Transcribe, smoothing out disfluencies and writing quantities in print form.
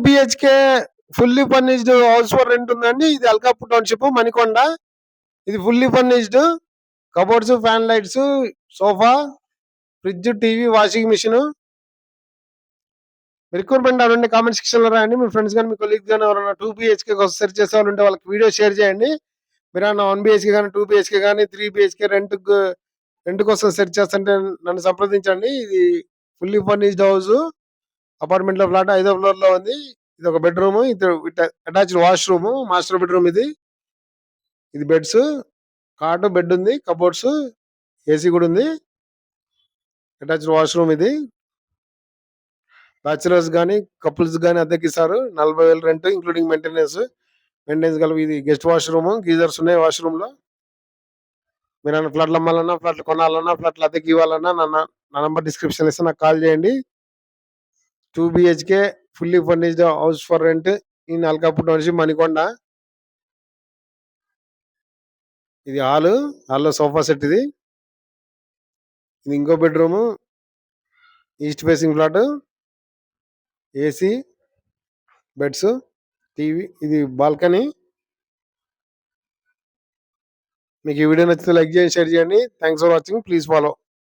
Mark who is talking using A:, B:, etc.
A: BHK fully furnished house for rent ఉందండి. ఇది Alkapur township Manikonda. ఇది fully furnished cupboards, fan lights, sofa, fridge, TV, washing machine. Requirement ఎవరండి comment section లో రాయండి. మీ friends కానీ మీ కొలీగ్స్ కానీ ఎవరైనా 2 బిహెచ్కే కోసం సెర్చ్ చేసే వాళ్ళు ఉంటే వాళ్ళకి వీడియో షేర్ చేయండి. మీరు అన్న 1 బిహెచ్కే కానీ 2 బిహెచ్కే కానీ 3 బిహెచ్కే రెంట్ కోసం సెర్చ్ చేస్తుంటే నన్ను సంప్రదించండి. ఇది ఫుల్లీ ఫర్నిష్డ్ హౌస్ అపార్ట్మెంట్ లో ఫ్లాట్ 5వ ఫ్లోర్ లో ఉంది. ఇది ఒక బెడ్రూమ్, ఇది అటాచ్డ్ వాష్రూమ్, మాస్టర్ బెడ్రూమ్. ఇది బెడ్స్, కాట్, బెడ్ ఉంది, కబోర్డ్స్, ఏసీ కూడా ఉంది, అటాచ్డ్ వాష్రూమ్. ఇది బ్యాచులర్స్ కానీ కపుల్స్ కానీ అద్దెకి ఇస్తారు. 40,000 రెంట్ ఇంక్లూడింగ్ మెయింటెనెన్స్ కలిపి. ఇది గెస్ట్ వాష్రూమ్, గీజర్స్ ఉన్నాయి వాష్రూమ్ లో. మీరు అన్న ఫ్లాట్లు అమ్మాలన్నా, ఫ్లాట్లు కొనాలన్నా, ఫ్లాట్లు అద్దెకి ఇవ్వాలన్నా నా నంబర్ డిస్క్రిప్షన్ ఇస్తే నాకు కాల్ చేయండి. 2 BHK fully furnished house for rent in Alkapur township Manikonda. ఇది హాల్లో సోఫా సెట్. ఇది ఇంకో bedroom, east facing flat, AC, beds, TV. ఇది బాల్కనీ. మీకు ఈ వీడియో నచ్చితే లైక్ చేయండి, షేర్ చేయండి. Thanks for watching. Please follow.